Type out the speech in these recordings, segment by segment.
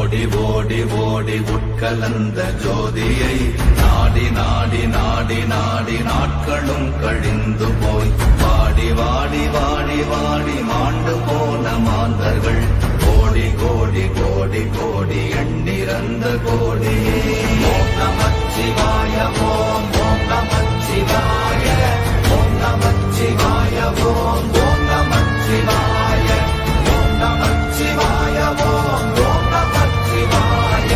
ஓடி ஓடி ஓடி உட்கலந்த ஜோதியை நாடி நாடி நாடி நாடி நாட்களும் கழிந்து போய் வாடி வாடி வாடி வாடி மாண்டு போன மாந்தர்கள் கோடி கோடி கோடி கோடி எண்ணிறந்த கோடி. ஓம் நமச்சிவாய ஓம் ஓம் நமச்சிவாய ஓம் நமச்சிவாய ஓம் ஓம் நமச்சிவாய ஓம் நமச்சிவாய ஓம் ஓம் நமச்சிவாய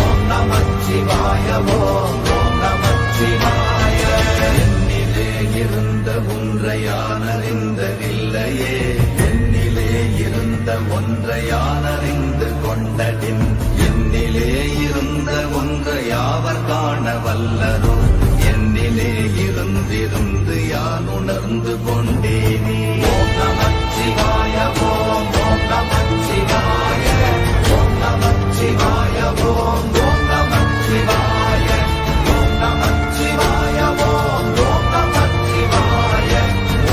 ஓம் நமச்சிவாய ஓம் ஓம் நமச்சிவாய. என்னிலே இருந்த ஒன்றையானறிந்ததில்லையே என்னிலே இருந்த ஒன்றையானறிந்து கொண்டடின் என்னிலே இருந்த ஒன்றை யாவர் காண வல்லரோ என்னிலே இருந்திருந்து யான் உணர்ந்து கொண்டேனே. ஓம் நமச்சிவாய ஓம் ஓம் நமச்சிவாய ஓம் நமச்சிவாய ஓம் ஓம் நமச்சிவாய ஓம் நமச்சிவாய ஓம் ஓம் நமச்சிவாய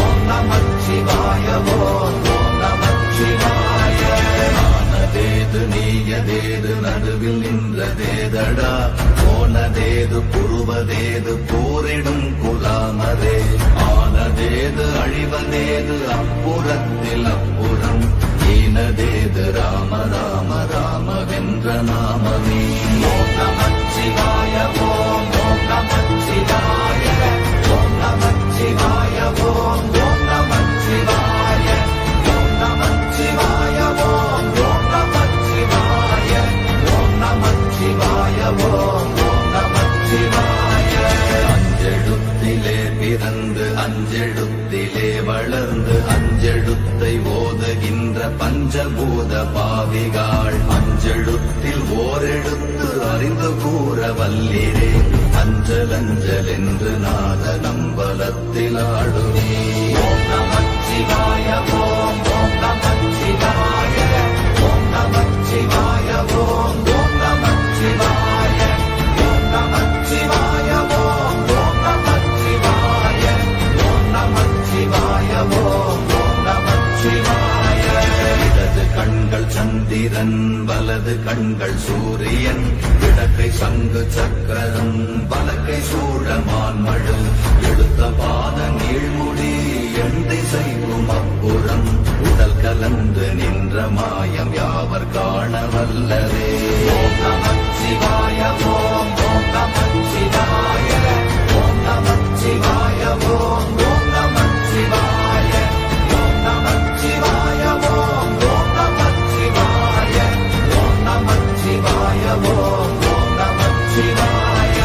ஓம் நமச்சிவாய ஓம் ஓம் நமச்சிவாய. ஆனதேது நீயதேது நடுவில் நின்றதேதடா போனதேது புருவதேது போரிடும் குலாமரே ஆனதேது அழிவதேது அப்புறத்தில் அப்புறம் ஈனதேது ராம ராம ராமவென்ற நாமமே. ஓம் நமச்சிவாய ஓம் ஓம் நமச்சிவாய ஓம் நமச்சிவாய ஓம் ஓம் நமச்சிவாய ஓம் நமச்சிவாய ஓம் ஓம் நமச்சிவாய ஓம் நமச்சிவாய ஓம் ஓம் நமச்சிவாய. அஞ்செழுத்திலே பிறந்து அஞ்செழுத்திலே வளர்ந்து அஞ்செழுத்தை ஓதுகின்ற பஞ்சபூத பாவிகாள் அஞ்செழுத்தில் ஓரெழுத்து அறிந்து கூற வல்லிரே அஞ்சல் அஞ்சல் என்று நாத நம்பலத்தில் ஆடுவே. ஓம் நமச்சிவாய ஓம் ஓம் நமச்சிவாய ஓம் நமச்சிவாய ஓம் ஓம் நமச்சிவாய ஓம் நமச்சிவாய ஓம் ஓம் நமச்சிவாய ஓம் நமச்சிவாய ஓம் ஓம் நமச்சிவாய. இடது கண்கள் சந்திரன் வலது கண்கள் சூரியன் இடக்கை சங்கு சக்கரம் வலக்கை சூழமான் மழு எடுத்த பாத நீழ்முடி எண் திசைக்கும் அப்புறம் உடல் கலந்து நின்ற மாயம் யாவர் காண வல்லரே. ஓம் நமச்சிவாய ஓம் ஓம் நமச்சிவாய ஓம் நமச்சிவாய ஓம் ஓம் நமச்சிவாய ஓம் நமச்சிவாய ஓம் ஓம் நமச்சிவாய ஓம் நமச்சிவாய ஓம் ஓம் நமச்சிவாய.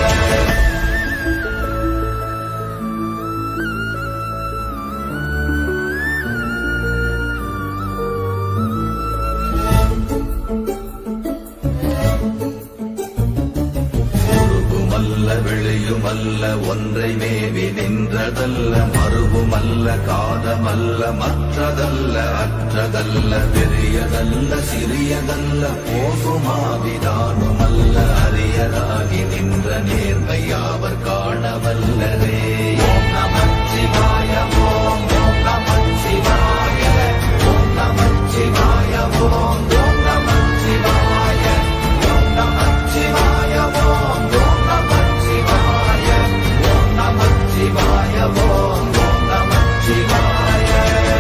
வெளியுமல்ல ஒன்றை மேவி நின்றதல்ல மறுவுமல்ல காதமல்ல மற்றதல்ல அற்றதல்ல பெரியதல்ல சிறியதல்ல போகுமாவிதானுமல்ல அரியராகி நின்ற நேர்மை யாவர் காணவல்லரே. ஓம் நமச்சிவாய ஓம் ஓம் நமச்சிவாய ஓம் நமச்சிவாய ஓம் ஓம் நமச்சிவாய ஓம் நமச்சிவாய ஓம் ஓம் நமச்சிவாய ஓம் நமச்சிவாய ஓம் ஓம் நமச்சிவாய.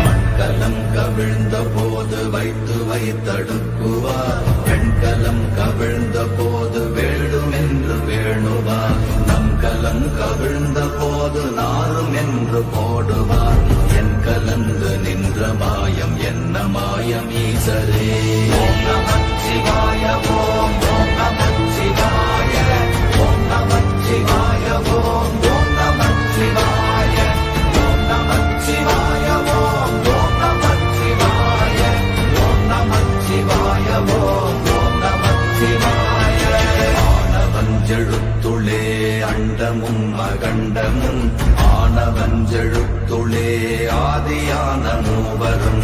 மண்கலம் கவிழ்ந்த போது வைத்து வைத்தடுக்குவார் பெண்கலம் கவிழ்ந்த போது வேண்டுமென்று வேணுவார் நம் கலம் கவிழ்ந்த போது நாரும் என்று போடுவார் என் கலந்து நின்ற மாயம் என்ன மாயம் ஈசரே. ஓம் நமச்சிவாய ஓம் ஓம் நமச்சிவாய ஓம் நமச்சிவாய ஓம் ஓம் நமச்சிவாய ஓம் நமச்சிவாய ஓம் ஓம் நமச்சிவாய ஓம் நமச்சிவாய ஓம் ஓம் நமச்சிவாய. ஆனவஞ்செழுத்துளே அண்டமும் அகண்டமும் ஆனவஞ்செழுத்துளே ஆதியான மூவரும்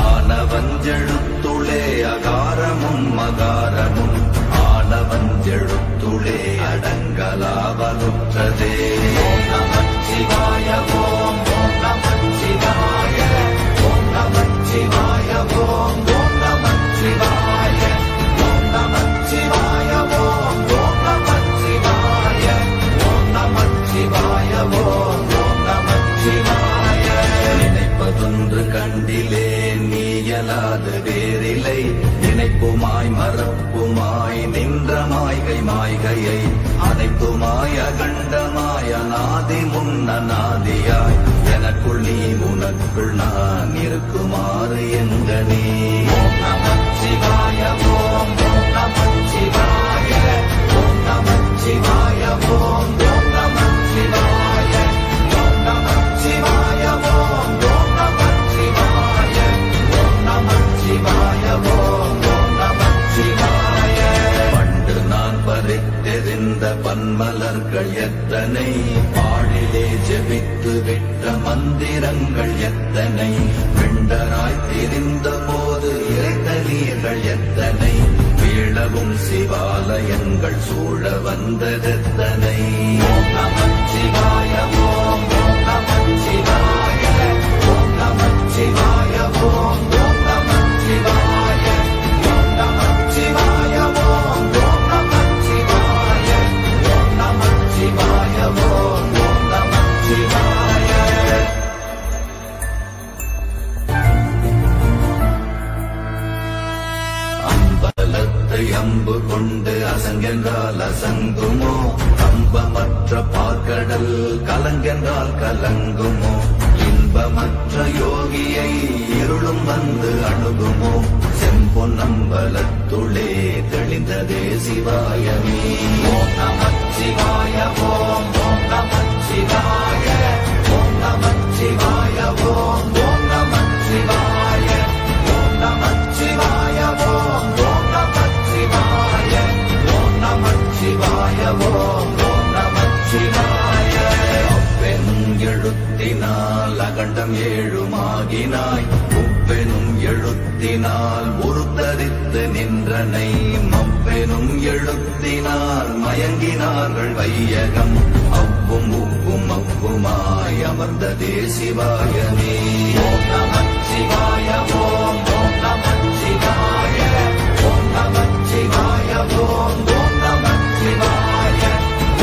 ஆனவஞ்செழுத்துளே அகாரமும் மகாரமும் ஆனவஞ்செழுத்துளே அடங்கலாவலுற்றதே. ஓம் நமச்சிவாய ஓம் ஓம் நமச்சிவாய ஓம் நமச்சிவாய ஓம் ஓம் நமச்சிவாய ஓம் நமச்சிவாய அல்லாது வேறில்லை. நினைப்புமாய் மறப்புமாய் நின்ற மாய்கை மாய்கையை அனைத்துமாய் அகண்டமாய் அநாதி முன்னநாதியாய் எனக்குள் நீ உனக்குள் நான் இருக்குமாறு எங்கனே. ஓம் நமச்சிவாய ஓம் ஓம் நமச்சிவாய ஓம் நமச்சிவாய ஓம் ஓம் நமச்சிவாய ஓம் நமச்சிவாய ஓம் ஓம் நமச்சிவாய ஓம் நமச்சிவாய ஓம் ஓம் நமச்சிவாய. பண்டு நான் பறித்தெறிந்த பன்மலர்கள் எத்தனை, பாழிலே ஜெபித்து விட்ட மந்திரங்கள் எத்தனை, விண்டராய் திரிந்த போது இறைத்த நீர்கள் எத்தனை, வீழவும் சிவாலயங்கள் சூழ வந்ததெத்தனை. ஓம் நமச்சிவாய ஓம் ஓம் நமச்சிவாய ஓம் நமச்சிவாய ஓம் ஓம் நமச்சிவாய ஓம் நமச்சிவாய ஓம் ஓம் நமச்சிவாய ஓம் நமச்சிவாய ஓம் ஓம் நமச்சிவாய. அம்பலத்தை அம்பு கொண்டு அசங்கென்றால் அசங்குமோ, கம்பமற்ற பார்க்கடல் கலங்கென்றால் கலங்குமோ, இன்பமற்ற யோகியை இருளும் வந்து அணுகுமோ, செம்பொன்னம்பலத்துளே தெளிந்ததே சிவாயமே. ஓம் நமச்சிவாய ஓம் ஓம் நமச்சிவாய ஓம் நமச்சிவாய ஓம் ஓம் நமச்சிவாய ஓம் நமச்சிவாய ஓம் ஓம் நமச்சிவாய ஓம் நமச்சிவாய ஓம் ஓம் நமச்சிவாய. அப்பெனும் எழுத்தினால் அகண்டம் ஏழுமாகினாய், உப்பெனும் எழுத்தினால் உருத்தரித்து நின்றனை, மப்பெனும் எழுத்தினால் மயங்கினார்கள் வையகம், அவ்வும் உப்பும் அப்புமாய் அமர்ந்ததே சிவாயமே. ஓம் நமச்சிவாய ஓம் ஓம் நமச்சிவாய ஓம் நமச்சிவாய ஓம் ஓம் நமச்சிவாய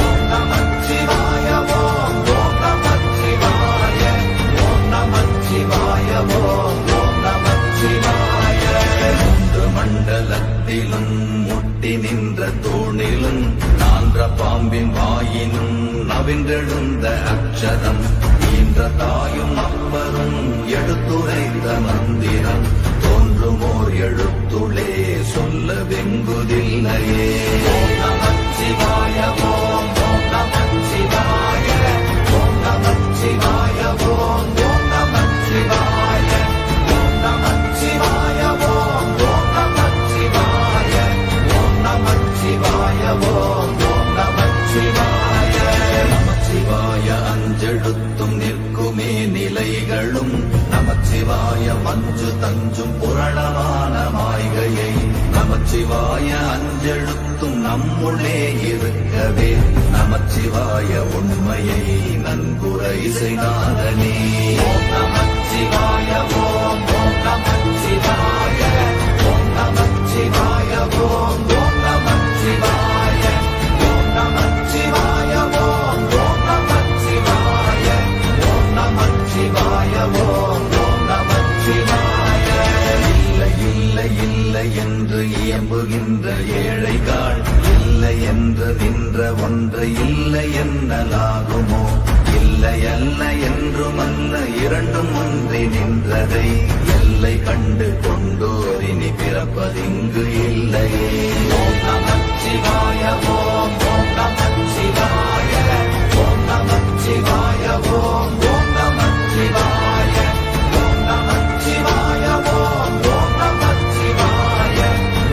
ஓம் நமச்சிவாய ஓம் ஓம் நமச்சிவாய ஓம் நமச்சிவாய ஓம் ஓம் நமச்சிவாய. மூன்று மண்டலத்திலும் முட்டி நின்ற தூணிலும் நான்ற பாம்பின் வாயினும் நவின்றெழுந்த அக்ஷரம், ஈன்ற தாயும் அப்பரும் எடுத்துரைத்த மந்திரம், தோன்றுமோர் எழுத்துளே சொல்ல வெங்குதில்லையே. ஓம் நமச்சிவாய ஓம் ஓம் நமச்சிவாய ஓம் நமச்சிவாய ஓம் ஓம் நமச்சிவாய ஓம் நமச்சிவாய ஓம் ஓம் நமச்சிவாய ஓம் நமச்சிவாய ஓம் ஓம் நமச்சிவாய. நமச்சிவாய அஞ்செழுத்தும் நிற்குமே நிலைகளும், நமச்சிவாய மஞ்சு தஞ்சும் புரணமான மாய்கையை, நமச்சிவாய அஞ்செழுத்தும் நம்முள்ளே இருக்கவே, நமச்சிவாய உண்மையை நன்குரை செய்தாதனே. ஓம் நமச்சிவாய ஓம் ஓம் நமச்சிவாய ஓம் நமச்சிவாய ஓம் ஓம் நமச்சிவாய ஓம் நமச்சிவாய ஓம் ஓம் நமச்சிவாய ஓம் நமச்சிவாய ஓம் ஓம் நமச்சிவாய. இல்லை இல்லை இல்லை என்று இயம்புகின்ற ஏழைகள், இல்லை என்று நின்ற ஒன்றை இல்லை என்னலாகுமோ, இல்லை அல்ல என்றுமல்ல இரண்டும் ஒன்றி நின்றதை, எல்லை கண்டு கொண்டோர் இனி பிறப்பதிங்கு இல்லையே. ஓம் நமச்சிவாய ஓம் ஓம் நமச்சிவாய ஓம் நமச்சிவாய ஓம் ஓம் நமச்சிவாய ஓம் நமச்சிவாய ஓம் ஓம் நமச்சிவாய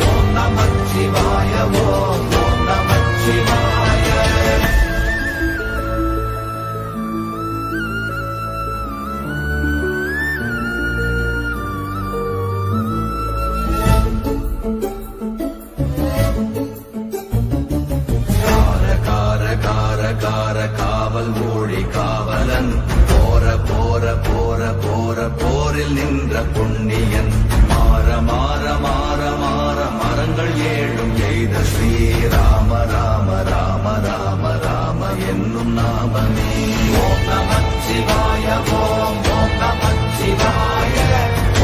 ஓம் நமச்சிவாய ஓம் ஓம் நமச்சிவாய. காவல் மொழி காவலன், போற போற போற போற போரில் நின்ற புண்ணியன், மாற மாற மாற மாற மரங்கள் ஏழும் எய்த ஸ்ரீராம ராம ராம ராம ராம என்னும் நாமமே. ஓம் நமச்சிவாய ஓம் ஓம் நமச்சிவாய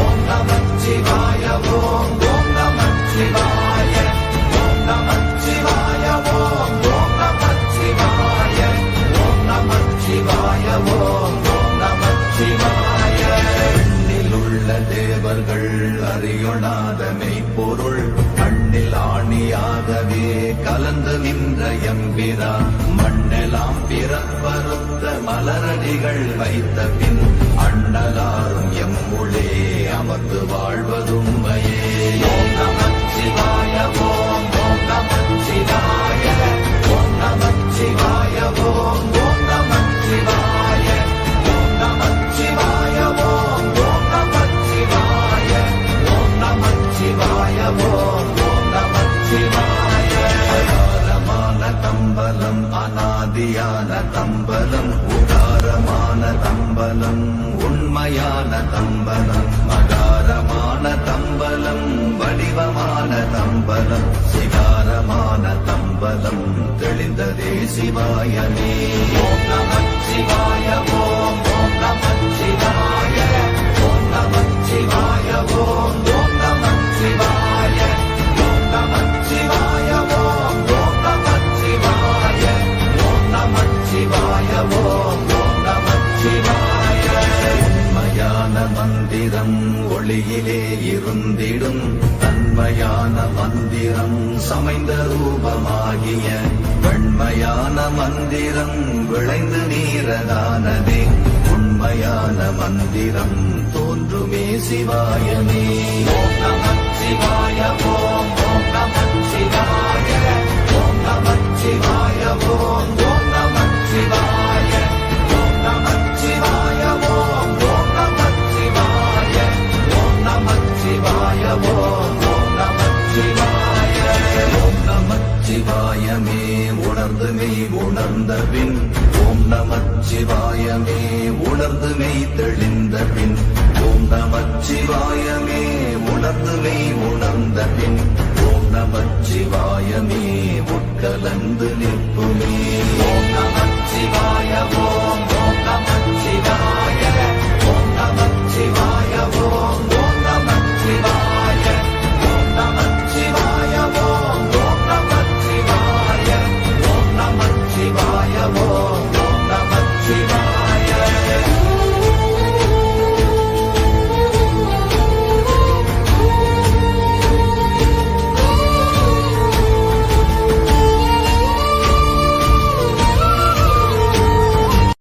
ஓம் நமச்சிவாய பொருள் கண்ணில் ஆணியாகவே கலந்து நின்ற எம்பிரா மண்ணெல்லாம் பிறப்பறுத்த மலரடிகள் வைத்த பின் அண்ணலாரும் எம்முளே அமர்ந்து வாழ்வதுண்மையே. ஓம் நமச்சிவாய ஓம் ஓம் நமச்சிவாய ஓம் நமச்சிவாய ஓம் ஓம் நமச்சிவாய ஓம் நமச்சிவாய ஓம் ஓம் நமச்சிவாய ஓம் நமச்சிவாய ஓம் ஓம் நமச்சிவாய. அகாரமான தம்பலம் அநாதியான தம்பலம் உகாரமான தம்பலம் உண்மையான தம்பலம் மகாரமான தம்பலம் வடிவமான தம்பலம் சிகாரமான தம்பலம் தெளிந்ததே சிவாயமே. ஓம் நமச்சிவாய ஓம் ஓம் நமச்சிவாய ஓம் நமச்சிவாய ஓம் ஓம் நமச்சிவாய ஓம் நமச்சிவாய ஓம் ஓம் நமச்சிவாய ஓம் நமச்சிவாய ஓம் ஓம் நமச்சிவாய. உண்மையான மந்திரம் ஒளியிலே இருந்திடும் தன்மையான மந்திரம் சமைந்த ரூபமாகிய வெண்மையான மந்திரம் விளைந்து நீரதானதே உண்மையான மந்திரம் தோன்றுமே சிவாயமே. ஓம் நமச்சிவாய ஓம் ஓம் நமச்சிவாய ஓம் நமச்சிவாய ஓம் ஓம் நமச்சிவாய ஓம் நமச்சிவாய ஓம் ஓம் நமச்சிவாய ஓம் நமச்சிவாய ஓம் ஓம் நமச்சிவாய. ஓம் நமச்சிவாயமே உணர்ந்து மெய் உணர்ந்த பின் ஓம் நமச்சிவாயமே உணர்ந்து மெய் தெளிந்த பின் ஓம் நமச்சிவாயமே உணர்ந்து மெய் உணர்ந்த பின் ஓம் நமச்சிவாயமே உட்கலந்து நிற்புமே. ஓம் நமச்சிவாய ஓம் ஓம் நமச்சிவாய